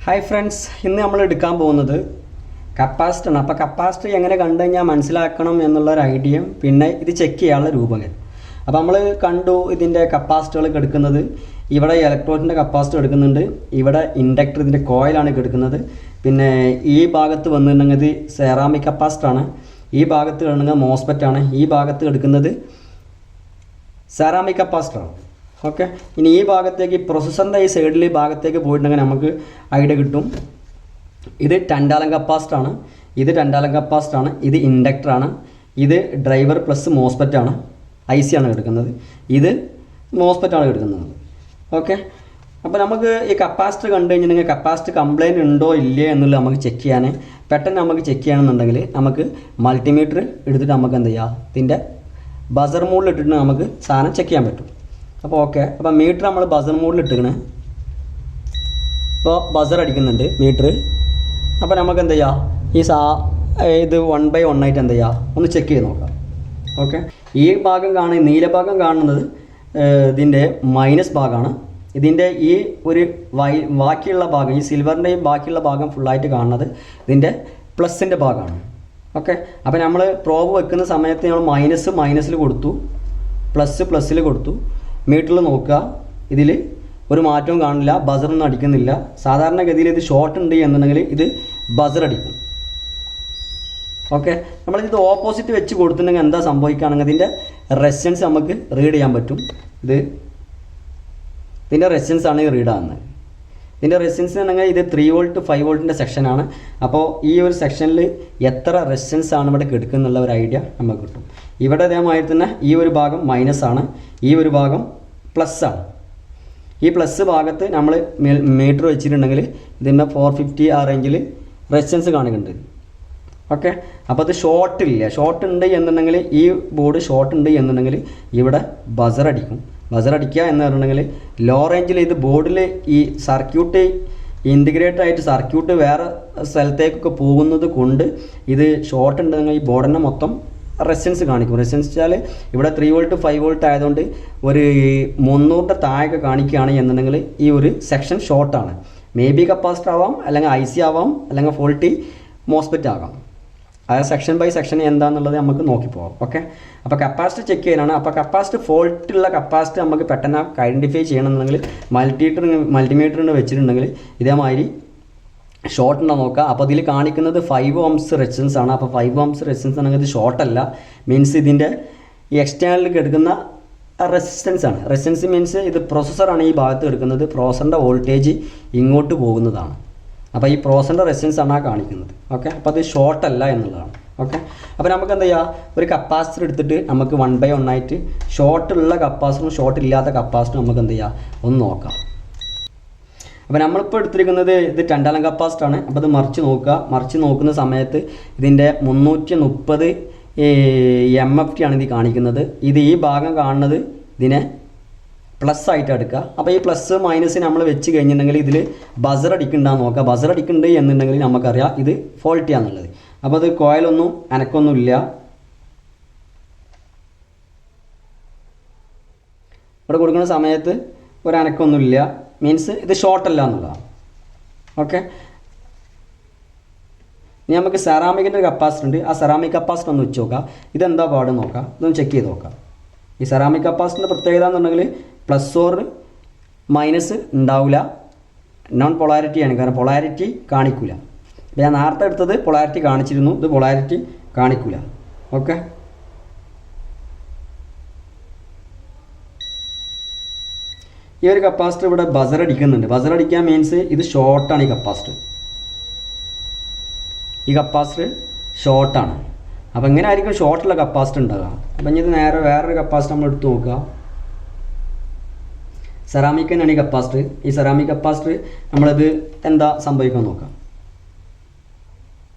Hi friends, ഇന്ന് നമ്മൾ എടുക്കാൻ പോകുന്നത് കപ്പാസിറ്ററാണ്. അപ്പോൾ കപ്പാസിറ്റർ എങ്ങനെ കണ്ടു കഴിഞ്ഞാൽ മനസ്സിലാക്കണം എന്നുള്ളൊരു ഐഡിയ, പിന്നെ ഇത് ചെക്ക് ചെയ്യാനുള്ള രൂപങ്ങൾ. അപ്പോൾ നമ്മൾ കണ്ടു ഇതിൻ്റെ കപ്പാസിറ്ററുകൾ എടുക്കുന്നത്. ഇവിടെ ഇലക്ട്രോണിൻ്റെ കപ്പാസിറ്റർ എടുക്കുന്നുണ്ട്, ഇവിടെ ഇൻഡക്ടർ ഇതിൻ്റെ കോയിലാണ് എടുക്കുന്നത്. പിന്നെ ഈ ഭാഗത്ത് വന്നിട്ടുണ്ടെങ്കിൽ ഇത് സെറാമിക് കപ്പാസിറ്ററാണ്, ഈ ഭാഗത്ത് കാണുന്നത് മോസ്ഫെറ്റാണ്, ഈ ഭാഗത്ത് എടുക്കുന്നത് സെറാമിക് കപ്പാസിറ്ററാണ്. ഓക്കെ, ഇനി ഈ ഭാഗത്തേക്ക് പ്രൊസസ്സറിൻ്റെ ഈ സൈഡിൽ ഭാഗത്തേക്ക് പോയിട്ടുണ്ടെങ്കിൽ നമുക്ക് ഐഡിയ കിട്ടും. ഇത് ടെൻഡാലം കപ്പാസിറ്ററാണ്, ഇത് ടെൻഡാലം കപ്പാസിറ്ററാണ്, ഇത് ഇൻഡക്ടറാണ്, ഇത് ഡ്രൈവർ പ്ലസ് മോസ്ഫെറ്റാണ്, ഐ സി ആണ് എടുക്കുന്നത്, ഇത് മോസ്ഫെറ്റാണ് എടുക്കുന്നത്. ഓക്കെ, അപ്പോൾ നമുക്ക് ഈ കപ്പാസിറ്റർ കണ്ടു കഴിഞ്ഞിട്ടുണ്ടെങ്കിൽ കപ്പാസിറ്റർ കംപ്ലയിൻറ്റ് ഉണ്ടോ ഇല്ലേ എന്നുള്ളത് നമുക്ക് ചെക്ക് ചെയ്യാൻ, പെട്ടെന്ന് നമുക്ക് ചെക്ക് ചെയ്യണമെന്നുണ്ടെങ്കിൽ നമുക്ക് മൾട്ടിമീറ്റർ എടുത്തിട്ട് നമുക്ക് എന്ത് ചെയ്യാം, ഇതിൻ്റെ ബസർ മോഡിൽ ഇട്ടിട്ട് നമുക്ക് സാധനം ചെക്ക് ചെയ്യാൻ പറ്റും. അപ്പോൾ ഓക്കെ, അപ്പോൾ മീറ്റർ നമ്മൾ ബസർ മോഡിൽ ഇട്ടിക്കണേ. ഇപ്പോൾ ബസർ അടിക്കുന്നുണ്ട് മീറ്റർ. അപ്പോൾ നമുക്ക് എന്ത് ചെയ്യാം, ഇത് 1/1 ആയിട്ട് എന്ത് ചെയ്യുക, ഒന്ന് ചെക്ക് ചെയ്ത് നോക്കാം. ഓക്കെ, ഈ ഭാഗം നീല ഭാഗം കാണുന്നത് ഇതിൻ്റെ മൈനസ് ഭാഗമാണ്. ഇതിൻ്റെ ഈ ഒരു ബാക്കിയുള്ള ഭാഗം, ഈ സിൽവറിൻ്റെ ഈ ബാക്കിയുള്ള ഭാഗം ഫുള്ളായിട്ട് കാണുന്നത് ഇതിൻ്റെ പ്ലസിൻ്റെ ഭാഗമാണ്. ഓക്കെ, അപ്പോൾ നമ്മൾ പ്രോബ് വെക്കുന്ന സമയത്ത് നമ്മൾ മൈനസിൽ കൊടുത്തു, പ്ലസ്സിൽ കൊടുത്തു. മീറ്ററിൽ നോക്കുക, ഇതിൽ ഒരു മാറ്റവും കാണില്ല, ബസറൊന്നും അടിക്കുന്നില്ല. സാധാരണഗതിയിൽ ഇത് ഷോർട്ട് ഉണ്ട് എന്നുണ്ടെങ്കിൽ ഇത് ബസർ അടിക്കും. ഓക്കെ, നമ്മളിത് ഓപ്പോസിറ്റ് വെച്ച് കൊടുത്തിട്ടുണ്ടെങ്കിൽ എന്താ സംഭവിക്കുകയാണെങ്കിൽ ഇതിൻ്റെ റെസിസ്റ്റൻസ് നമുക്ക് റീഡ് ചെയ്യാൻ പറ്റും. ഇതിൻ്റെ റെസിസ്റ്റൻസ് ആണ് റീഡ് ആകുന്നത്. ഇതിൻ്റെ റെസിസ്റ്റൻസ് ആണെങ്കിൽ ഇത് 3 വോൾട്ട് 5 വോൾട്ടിൻ്റെ സെക്ഷനാണ്. അപ്പോൾ ഈ ഒരു സെക്ഷനിൽ എത്ര റെസിസ്റ്റൻസ് ആണ് ഇവിടെ എടുക്കുന്നുള്ള ഒരു ഐഡിയ നമുക്ക് കിട്ടും. ഇവിടെ അതേമാതിരി തന്നെ ഈ ഒരു ഭാഗം മൈനസ് ആണ്, ഈ ഒരു ഭാഗം പ്ലസ് ആണ്. ഈ പ്ലസ് ഭാഗത്ത് നമ്മൾ മീറ്റർ വെച്ചിട്ടുണ്ടെങ്കിൽ ഇതിൻ്റെ 450 ആ റേഞ്ചിൽ റെസിസ്റ്റൻസ് കാണിക്കുന്നുണ്ട്. ഓക്കെ, അപ്പോൾ അത് ഷോർട്ട് ഉണ്ട് എന്നുണ്ടെങ്കിൽ, ഈ ബോർഡ് ഷോർട്ട് ഉണ്ട് എന്നുണ്ടെങ്കിൽ ഇവിടെ ബസർ അടിക്കും. ബസർ അടിക്കുക എന്ന് പറഞ്ഞിട്ടുണ്ടെങ്കിൽ ലോ റേഞ്ചിൽ ഇത് ബോർഡിൽ ഈ സർക്യൂട്ട് ഇൻറ്റിഗ്രേറ്റഡ് ആയിട്ട് സർക്യൂട്ട് വേറെ സ്ഥലത്തേക്കൊക്കെ പോകുന്നത് കൊണ്ട് ഇത് ഷോർട്ട് ഉണ്ടെങ്കിൽ ഈ ബോർഡിനെ മൊത്തം റെസിസ്റ്റൻസ് കാണിക്കും. റെസിസ്റ്റൻസ് വെച്ചാൽ ഇവിടെ 3 വോൾട്ട് 5 വോൾട്ട് ആയതുകൊണ്ട് ഒരു 300 താഴെ കാണിക്കുകയാണ് എന്നുണ്ടെങ്കിൽ ഈ ഒരു സെക്ഷൻ ഷോർട്ടാണ്. മേ ബി കപ്പാസിറ്റർ ആവാം, അല്ലെങ്കിൽ ഐ സി ആവാം, അല്ലെങ്കിൽ ഫോൾട്ടി മോസ്ഫെറ്റ് ആകാം. അതായത് സെക്ഷൻ ബൈ സെക്ഷൻ എന്താണെന്നുള്ളത് നമുക്ക് നോക്കിപ്പോകാം. ഓക്കെ, അപ്പോൾ കപ്പാസിറ്റർ ചെക്ക് ചെയ്യാനാണ്. അപ്പോൾ കപ്പാസിറ്റർ ഫോൾട്ടുള്ള കപ്പാസിറ്റർ നമുക്ക് പെട്ടെന്ന് ഐഡൻറ്റിഫൈ ചെയ്യണമെന്നുണ്ടെങ്കിൽ മൾട്ടിമീറ്ററിന് വെച്ചിട്ടുണ്ടെങ്കിൽ ഇതേമാതിരി ഷോർട്ട് ഉണ്ടോ നോക്കുക. അപ്പോൾ ഇതിൽ കാണിക്കുന്നത് 5 ohms റെസിസ്റ്റൻസ് ആണ്. അപ്പോൾ 5 ohms റെസിസ്റ്റൻസ് ആണെങ്കിൽ ഇത് ഷോർട്ടല്ല, മീൻസ് ഇതിൻ്റെ ഈ എക്സ്റ്റേണലിൽ എടുക്കുന്ന റെസിസ്റ്റൻസ് ആണ്. റെസിസ്റ്റൻസ് മീൻസ് ഇത് പ്രോസസ്സറാണ് ഈ ഭാഗത്ത് എടുക്കുന്നത്, പ്രോസറിൻ്റെ വോൾട്ടേജ് ഇങ്ങോട്ട് പോകുന്നതാണ്. അപ്പോൾ ഈ പ്രോസറിൻ്റെ റെസിസ്റ്റൻസ് ആണ് കാണിക്കുന്നത്. ഓക്കെ, അപ്പോൾ അത് ഷോർട്ടല്ല എന്നുള്ളതാണ്. ഓക്കെ, അപ്പോൾ നമുക്ക് എന്താ ചെയ്യുക, ഒരു കപ്പാസിറ്റർ എടുത്തിട്ട് നമുക്ക് 1/1 ആയിട്ട് ഷോർട്ടുള്ള കപ്പാസിറ്ററും ഷോർട്ട് ഇല്ലാത്ത കപ്പാസിറ്ററും നമുക്ക് എന്ത് ചെയ്യുക, ഒന്ന് നോക്കാം. അപ്പോൾ നമ്മളിപ്പോൾ എടുത്തിരിക്കുന്നത് ഇത് ടെൻഡാലം കപ്പാസിറ്ററാണ്. അപ്പോൾ ഇത് മറിച്ച് നോക്കുന്ന സമയത്ത് ഇതിൻ്റെ 330 MFT ആണ് ഇത് കാണിക്കുന്നത്. ഇത് ഈ ഭാഗം കാണുന്നത് ഇതിനെ പ്ലസ് ആയിട്ട് എടുക്കുക. അപ്പോൾ ഈ പ്ലസ് മൈനസ് നമ്മൾ വെച്ച് കഴിഞ്ഞിട്ടുണ്ടെങ്കിൽ ഇതിൽ ബസർ അടിക്കുന്നുണ്ടാന്ന് നോക്കുക. ബസർ അടിക്കുന്നുണ്ട് എന്നുണ്ടെങ്കിൽ നമുക്കറിയാം ഇത് ഫോൾട്ടിയാണെന്നുള്ളത്. അപ്പോൾ അത് കോയിലൊന്നും അനക്കൊന്നുമില്ല. ഇവിടെ കൊടുക്കുന്ന സമയത്ത് ഒരു അനക്കൊന്നുമില്ല, മീൻസ് ഇത് ഷോർട്ടല്ല എന്നുള്ളതാണ്. ഓക്കെ, ഇനി നമുക്ക് സെറാമിക്കിൻ്റെ കപ്പാസിറ്റർ ഉണ്ട്. ആ സെറാമിക് കപ്പാസിറ്റർ ഒന്ന് വെച്ച് നോക്കാം, ഇതെന്താ പാട് നോക്കാം, ഇതൊന്ന് ചെക്ക് ചെയ്ത് നോക്കാം. ഈ സെറാമിക് കപ്പാസിറ്ററിൻ്റെ പ്രത്യേകത എന്നുണ്ടെങ്കിൽ പ്ലസ് ഓർ മൈനസ് ഉണ്ടാവില്ല, നോൺ പൊളാരിറ്റിയാണ്. കാരണം പൊളാരിറ്റി കാണിക്കില്ല. അപ്പോൾ ഞാൻ നേരത്തെ എടുത്തത് പൊളാരിറ്റി കാണിച്ചിരുന്നു, ഇത് പൊളാരിറ്റി കാണിക്കില്ല. ഓക്കെ, ഈ ഒരു കപ്പാസിറ്റർ ഇവിടെ ബസർ അടിക്കുന്നുണ്ട്. ബസർ അടിക്കാൻ മീൻസ് ഇത് ഷോർട്ടാണ്. ഈ കപ്പാസിറ്റർ ഷോർട്ടാണ്. അപ്പോൾ എങ്ങനെ ആയിരിക്കും ഷോർട്ടുള്ള കപ്പാസിറ്റർ ഉണ്ടാകുക. അപ്പം ഇനി ഇത് നേരെ വേറൊരു കപ്പാസിറ്റർ നമ്മൾ എടുത്ത് നോക്കുക. സെറാമിക് തന്നെയാണ് ഈ കപ്പാസിറ്റർ. ഈ സെറാമിക് കപ്പാസിറ്റർ നമ്മളിത് എന്താ സംഭവിക്കാൻ നോക്കാം.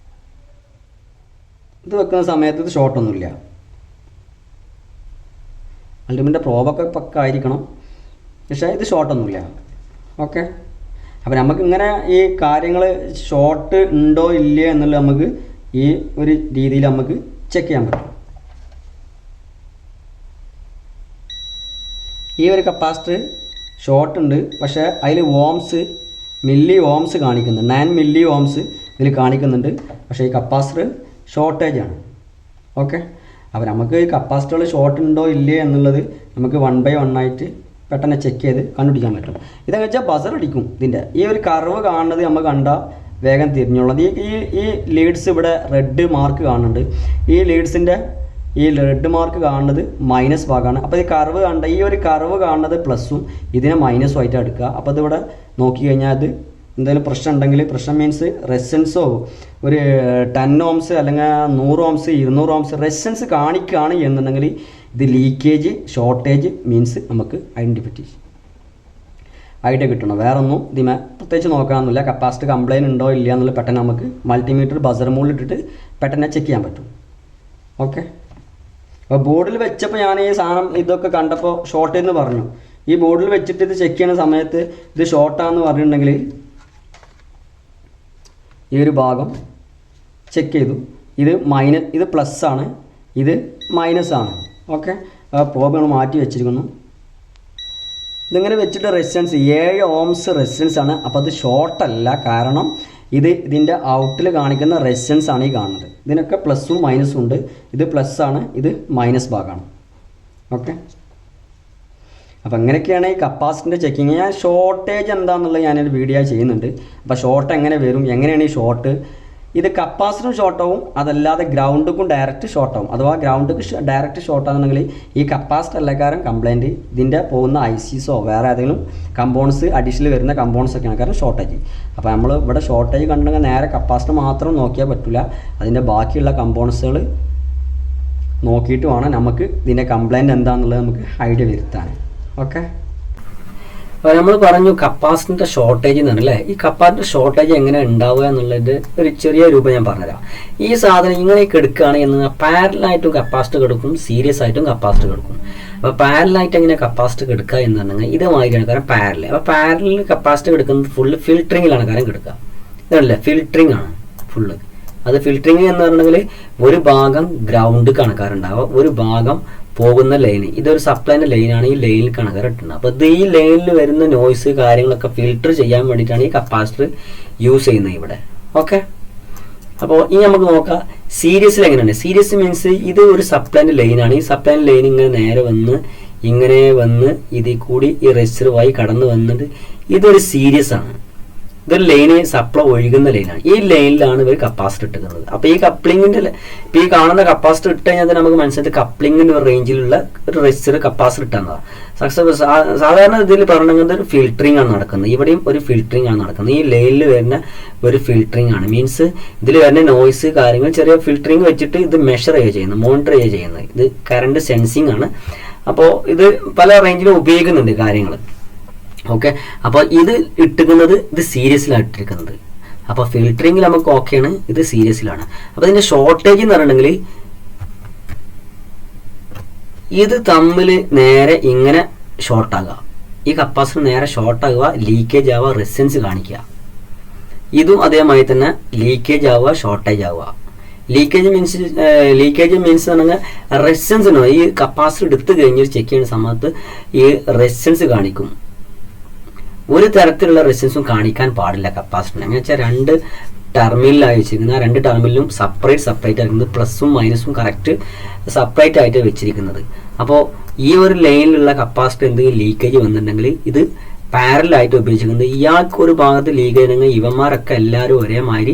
ഇത് വെക്കുന്ന സമയത്ത് ഇത് ഷോർട്ടൊന്നുമില്ല. അലുമിൻ്റെ പ്രോബൊക്കെ പക്ക ആയിരിക്കണം, പക്ഷേ ഇത് ഷോർട്ടൊന്നുമില്ല. ഓക്കെ, അപ്പോൾ നമുക്കിങ്ങനെ ഈ കാര്യങ്ങൾ ഷോർട്ട് ഉണ്ടോ ഇല്ലയോ എന്നുള്ളത് നമുക്ക് ഈ ഒരു രീതിയിൽ നമുക്ക് ചെക്ക് ചെയ്യാൻ പറ്റും. ഈ ഒരു കപ്പാസിറ്റർ ഷോർട്ട് ഉണ്ട്, പക്ഷേ അതിൽ ഓംസ് മില്ലി ഓംസ് കാണിക്കുന്നുണ്ട്, 9 മില്ലി ഓംസ് ഇതിൽ കാണിക്കുന്നുണ്ട്. പക്ഷേ ഈ കപ്പാസിറ്റർ ഷോർട്ടേജ് ആണ്. ഓക്കെ, അപ്പോൾ നമുക്ക് ഈ കപ്പാസിറ്ററുകൾ ഷോർട്ട് ഉണ്ടോ ഇല്ലേ എന്നുള്ളത് നമുക്ക് 1 by 1 ആയിട്ട് പെട്ടെന്ന് ചെക്ക് ചെയ്ത് കണ്ടുപിടിക്കാൻ പറ്റും. ഇതെന്ന് വെച്ചാൽ ബസർ അടിക്കും. ഇതിൻ്റെ ഈ ഒരു കർവ് കാണുന്നത് നമ്മൾ കണ്ടാൽ വേഗം തിരിഞ്ഞുള്ളത്. ഈ ലീഡ്സ് ഇവിടെ റെഡ് മാർക്ക് കാണുന്നുണ്ട്. ഈ ലീഡ്സിൻ്റെ ഈ റെഡ് മാർക്ക് കാണുന്നത് മൈനസ് ഭാഗമാണ്. അപ്പോൾ ഈ കർവ് കണ്ട ഈ ഒരു കർവ് കാണുന്നത് പ്ലസ്സും ഇതിനെ മൈനസും ആയിട്ട് എടുക്കുക. അപ്പോൾ ഇതിവിടെ നോക്കി കഴിഞ്ഞാൽ അത് എന്തെങ്കിലും പ്രശ്നം ഉണ്ടെങ്കിൽ, പ്രശ്നം മീൻസ് റെസിസ്റ്റൻസോ ഒരു 10 ഓംസ് അല്ലെങ്കിൽ 100 ഓംസ് 200 ഓംസ് റെസിസ്റ്റൻസ് കാണിക്കുകയാണ് എന്നുണ്ടെങ്കിൽ ഇത് ലീക്കേജ് ഷോർട്ടേജ് മീൻസ് നമുക്ക് ഐഡിയ കിട്ടണം. വേറെ ഒന്നും ഇതിമേ പ്രത്യേകിച്ച് നോക്കാനൊന്നുമില്ല. കപ്പാസിറ്റി കംപ്ലൈൻറ്റ് ഉണ്ടോ ഇല്ല എന്നുള്ളത് പെട്ടെന്ന് നമുക്ക് മൾട്ടിമീറ്റർ ബസർ മുകളിൽ ഇട്ടിട്ട് പെട്ടെന്ന് ചെക്ക് ചെയ്യാൻ പറ്റും. ഓക്കെ, അപ്പോൾ ബോർഡിൽ വെച്ചപ്പോൾ ഞാൻ ഈ സാധനം ഇതൊക്കെ കണ്ടപ്പോൾ ഷോർട്ടേജ് എന്ന് പറഞ്ഞു. ഈ ബോർഡിൽ വെച്ചിട്ട് ഇത് ചെക്ക് ചെയ്യുന്ന സമയത്ത് ഇത് ഷോർട്ടാണെന്ന് പറഞ്ഞിട്ടുണ്ടെങ്കിൽ ഈ ഒരു ഭാഗം ചെക്ക് ചെയ്തു. ഇത് പ്ലസ് ആണ്, ഇത് മൈനസ് ആണ്. ഓക്കെ, പ്രോബ് മാറ്റി വെച്ചിരിക്കുന്നു. ഇതിങ്ങനെ വെച്ചിട്ട് റെസിസ്റ്റൻസ് 7 ഓംസ് റെസിസ്റ്റൻസ് ആണ്. അപ്പോൾ അത് ഷോർട്ടല്ല, കാരണം ഇതിൻ്റെ ഔട്ടിൽ കാണിക്കുന്ന റെസിസ്റ്റൻസ് ആണ് ഈ കാണുന്നത്. ഇതിനൊക്കെ പ്ലസ്സും മൈനസും ഉണ്ട്. ഇത് പ്ലസ് ആണ്, ഇത് മൈനസ് ഭാഗമാണ്. ഓക്കെ, അപ്പോൾ എങ്ങനെയൊക്കെയാണ് ഈ കപ്പാസിറ്ററിൻ്റെ ചെക്കിങ്. ഞാൻ ഷോർട്ടേജ് എന്താണെന്നുള്ളത് ഞാനൊരു വീഡിയോ ചെയ്യുന്നുണ്ട്. അപ്പോൾ ഷോർട്ട് എങ്ങനെ വരും, എങ്ങനെയാണ് ഈ ഷോർട്ട്, ഇത് കപ്പാസിറ്ററും ഷോർട്ടാവും, അതല്ലാതെ ഗ്രൗണ്ടുക്കും ഡയറക്റ്റ് ഷോർട്ടാവും. അഥവാ ഗ്രൗണ്ടിക്ക് ഡയറക്റ്റ് ഷോർട്ടാണെന്നുണ്ടെങ്കിൽ ഈ കപ്പാസിറ്റർ എല്ലാക്കാരും കംപ്ലൈൻറ്റ് ഇതിൻ്റെ പോകുന്ന ഐസീസോ വേറെ ഏതെങ്കിലും കമ്പോണൻസ് അഡീഷണൽ വരുന്ന കമ്പോണൻസ് ഒക്കെയാണ് കാരണം ഷോർട്ടേജ്. അപ്പോൾ നമ്മൾ ഇവിടെ ഷോർട്ടേജ് കണ്ടിട്ടുണ്ടെങ്കിൽ നേരെ കപ്പാസിറ്റർ മാത്രം നോക്കിയാൽ പറ്റില്ല, അതിൻ്റെ ബാക്കിയുള്ള കമ്പോണൻസുകൾ നോക്കിയിട്ട് വേണം നമുക്ക് ഇതിൻ്റെ കംപ്ലൈൻറ്റ് എന്താണെന്നുള്ളത് നമുക്ക് ഐഡിയ വരുത്താൻ. ഓക്കെ, അപ്പോൾ നമ്മൾ പറഞ്ഞു കപ്പാസിറ്ററിൻ്റെ ഷോർട്ടേജ് എന്ന് പറഞ്ഞല്ലേ. ഈ കപ്പാസിറ്റർ ഷോർട്ടേജ് എങ്ങനെ ഉണ്ടാവുക എന്നുള്ളത് ഒരു ചെറിയ രൂപം ഞാൻ പറഞ്ഞുതരാം. ഈ സാധനം ഇങ്ങനെയൊക്കെ എടുക്കുകയാണ് എന്ന് പാരലായിട്ടും കപ്പാസിറ്റർ എടുക്കും, സീരിയസ് ആയിട്ടും കപ്പാസിറ്റർ എടുക്കും. അപ്പോൾ പാരലായിട്ട് എങ്ങനെ കപ്പാസിറ്റർ എടുക്കുക എന്ന് പറഞ്ഞാൽ ഇതുമാതിരിയാണ് കാരണം പാരൽ. അപ്പോൾ പാരലിൽ കപ്പാസിറ്റർ എടുക്കുന്നത് ഫുള്ള് ഫിൽറ്ററിങ്ങിലാണ് കാരണം എടുക്കുക. ഇതല്ലേ ഫിൽറ്ററിങ് ആണ് ഫുള്ള്. അത് ഫിൽറ്ററിങ് എന്ന് പറഞ്ഞിട്ടുണ്ടെങ്കിൽ ഒരു ഭാഗം ഗ്രൗണ്ട് കണക്കാറുണ്ടാവുക, ഒരു ഭാഗം പോകുന്ന ലൈന്. ഇതൊരു സപ്ലൈൻ്റെ ലൈനാണ്, ഈ ലൈനിൽ കണക്കാറിട്ടുണ്ട്. അപ്പോൾ ഇത് ഈ ലൈനിൽ വരുന്ന നോയ്സ് കാര്യങ്ങളൊക്കെ ഫിൽറ്റർ ചെയ്യാൻ വേണ്ടിയിട്ടാണ് ഈ കപ്പാസിറ്റർ യൂസ് ചെയ്യുന്നത് ഇവിടെ. ഓക്കെ, അപ്പോൾ ഇനി നമുക്ക് നോക്കാം സീരീസിൽ എങ്ങനെയാണ്. സീരീസ് മീൻസ് ഇത് ഒരു സപ്ലൈൻ്റെ ലൈനാണ്. ഈ സപ്ലൈൻ്റെ ലൈൻ ഇങ്ങനെ നേരെ ഇങ്ങനെ വന്ന് ഇതിൽ കൂടി ഈ റെസിസ്റ്റർ വഴി കടന്ന് വന്നിട്ട് ഇതൊരു സീരീസ് ആണ്. ഇതൊരു ലൈന് സപ്ലൈ ഒഴുകുന്ന ലൈനാണ്. ഈ ലൈനിലാണ് ഇവർ കപ്പാസിറ്റർ ഇട്ടുന്നത്. അപ്പോൾ ഈ കപ്ലിങ്ങിൻ്റെ ഇപ്പോൾ ഈ കാണുന്ന കപ്പാസിറ്റർ ഇട്ട് കഴിഞ്ഞാൽ നമുക്ക് മനസ്സിലായിട്ട് കപ്ലിങ്ങിൻ്റെ ഒരു റേഞ്ചിലുള്ള ഒരു റെസിസ്റ്റർ കപ്പാസിറ്റർ ഇട്ടാന്നതാണ്. സാധാരണ ഇതിൽ പറഞ്ഞത് ഒരു ഫിൽറ്ററിംഗ് ആണ് നടക്കുന്നത്. ഇവിടെയും ഒരു ഫിൽറ്ററിംഗ് ആണ് നടക്കുന്നത്. ഈ ലൈനിൽ വരുന്ന ഒരു ഫിൽറ്ററിംഗ് ആണ്. മീൻസ് ഇതിൽ വരുന്ന നോയ്സ് കാര്യങ്ങൾ ചെറിയ ഫിൽറ്ററിംഗ് വെച്ചിട്ട് ഇത് മെഷർ ചെയ്യുന്നത്, മോണിറ്റർ ചെയ്യുന്നത്. ഇത് കറണ്ട് സെൻസിങ് ആണ്. അപ്പോൾ ഇത് പല റേഞ്ചിലും ഉപയോഗിക്കുന്നുണ്ട് കാര്യങ്ങൾ. ഓക്കെ, അപ്പോൾ ഇത് ഇട്ടിരിക്കുന്നത് ഇത് സീരീസിലാണ് ഇട്ടിരിക്കുന്നത്. അപ്പോൾ ഫിൽറ്ററിംഗിൽ നമുക്ക് ഓക്കെയാണ്, ഇത് സീരീസിലാണ്. അപ്പോൾ ഇതിൻ്റെ ഷോർട്ടേജ് എന്ന് പറഞ്ഞിട്ടുണ്ടെങ്കിൽ ഇത് തമ്മിൽ നേരെ ഇങ്ങനെ ഷോർട്ടാകുക, ഈ കപ്പാസിറ്റർ നേരെ ഷോർട്ടാകുക, ലീക്കേജ് ആവുക, റെസിസ്റ്റൻസ് കാണിക്കുക. ഇതും അതേമാതിരി തന്നെ ലീക്കേജ് ആവുക, ഷോർട്ടേജ് ആവുക. ലീക്കേജ് മീൻസ് പറഞ്ഞാൽ റെസിസ്റ്റൻസിനോ ഈ കപ്പാസിറ്റർ എടുത്തു കഴിഞ്ഞ് ചെക്ക് ചെയ്യുന്ന സമയത്ത് ഈ റെസിസ്റ്റൻസ് കാണിക്കും. ഒരു തരത്തിലുള്ള റെസിസ്റ്റൻസും കാണിക്കാൻ പാടില്ല കപ്പാസിറ്ററിന്. എന്ന് വെച്ചാൽ 2 ടെർമിനലായി വെച്ചിരിക്കുന്നത്. ആ 2 ടെർമിനലും സെപ്പറേറ്റ് ആയിരിക്കുന്നത്. പ്ലസും മൈനസും കറക്റ്റ് സെപ്പറേറ്റ് ആയിട്ട് വെച്ചിരിക്കുന്നത്. അപ്പോൾ ഈ ഒരു ലൈനിലുള്ള കപ്പാസിറ്റർ എന്തെങ്കിലും ലീക്കേജ് വന്നിട്ടുണ്ടെങ്കിൽ ഇത് പാരലായിട്ട് ഉപയോഗിച്ചിരിക്കുന്നത്. ഇയാൾക്ക് ഒരു ഭാഗത്ത് ലീക്കേജ് ആണെങ്കിൽ ഇവന്മാരൊക്കെ എല്ലാവരും ഒരേമാതിരി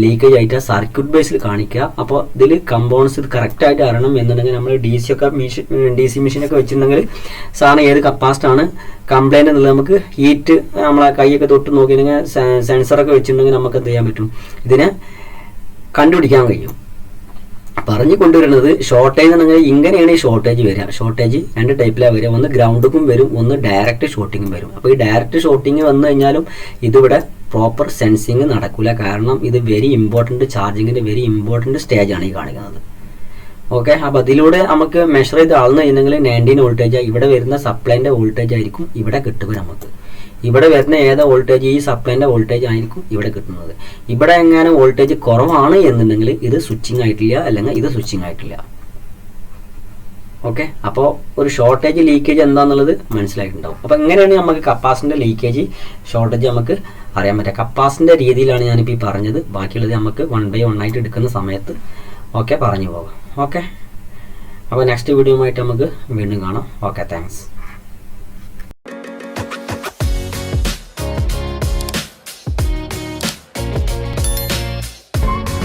ലീക്കേജ് ആയിട്ട് സർക്യൂട്ട് ബേസിൽ കാണിക്കുക. അപ്പോൾ ഇതിൽ കമ്പോണൻസ് ഇത് കറക്റ്റായിട്ട് അറിയണം എന്നുണ്ടെങ്കിൽ നമ്മൾ ഡി സി മെഷീനൊക്കെ വെച്ചിട്ടുണ്ടെങ്കിൽ സാധനം ഏത് കപ്പാസിറ്റർ ആണ് കംപ്ലൈൻറ്റ് എന്നുള്ളത് നമുക്ക് ഹീറ്റ് നമ്മളെ കൈയൊക്കെ തൊട്ട് നോക്കിയിട്ടുണ്ടെങ്കിൽ സെൻസറൊക്കെ വെച്ചിട്ടുണ്ടെങ്കിൽ നമുക്ക് എന്ത് ചെയ്യാൻ പറ്റും, ഇതിനെ കണ്ടുപിടിക്കാൻ കഴിയും. പറഞ്ഞു കൊണ്ടുവരുന്നത് ഷോർട്ടേജ് എന്നുണ്ടെങ്കിൽ ഇങ്ങനെയാണ് ഈ ഷോർട്ടേജ് വരിക. ഷോർട്ടേജ് 2 ടൈപ്പിലാണ് വരിക. ഒന്ന് ഗ്രൗണ്ടുക്കും വരും, ഒന്ന് ഡയറക്റ്റ് ഷോർട്ടിങ്ങും വരും. അപ്പോൾ ഈ ഡയറക്റ്റ് ഷോർട്ടിങ് വന്നു കഴിഞ്ഞാലും ഇതിവിടെ പ്രോപ്പർ സെൻസിങ് നടക്കില്ല. കാരണം ഇത് വെരി ഇമ്പോർട്ടൻറ്റ്, ചാർജിങ്ങിൻ്റെ വെരി ഇമ്പോർട്ടൻറ്റ് സ്റ്റേജാണ് ഈ കാണിക്കുന്നത്. ഓക്കെ, അപ്പോൾ അതിലൂടെ നമുക്ക് മെഷർ ചെയ്ത് അളന്ന് കഴിഞ്ഞെങ്കിൽ 19 വോൾട്ടേജ് ഇവിടെ വരുന്ന സപ്ലൈൻ്റെ വോൾട്ടേജ് ആയിരിക്കും ഇവിടെ കിട്ടുക നമുക്ക്. ഇവിടെ വരുന്ന ഏത് വോൾട്ടേജ് ഈ സപ്ലൈൻ്റെ വോൾട്ടേജ് ആയിരിക്കും ഇവിടെ കിട്ടുന്നത്. ഇവിടെ എങ്ങനെ വോൾട്ടേജ് കുറവാണ് എന്നുണ്ടെങ്കിൽ ഇത് സ്വിച്ചിങ് ആയിട്ടില്ല, അല്ലെങ്കിൽ ഇത് സ്വിച്ചിങ് ആയിട്ടില്ല. ഓക്കെ, അപ്പോൾ ഒരു ഷോർട്ടേജ് ലീക്കേജ് എന്താണെന്നുള്ളത് മനസ്സിലായിട്ടുണ്ടാവും. അപ്പോൾ എങ്ങനെയാണ് നമുക്ക് കപ്പാസിറ്ററിൻ്റെ ലീക്കേജ് ഷോർട്ടേജ് നമുക്ക് അറിയാൻ പറ്റുക. കപ്പാസിൻ്റെ രീതിയിലാണ് ഞാനിപ്പോൾ ഈ പറഞ്ഞത്. ബാക്കിയുള്ളത് നമുക്ക് 1/1 ആയിട്ട് എടുക്കുന്ന സമയത്ത് ഓക്കെ പറഞ്ഞു പോകാം. ഓക്കെ, അപ്പോൾ നെക്സ്റ്റ് വീഡിയോ ആയിട്ട് നമുക്ക് വീണ്ടും കാണാം. Okay, thanks.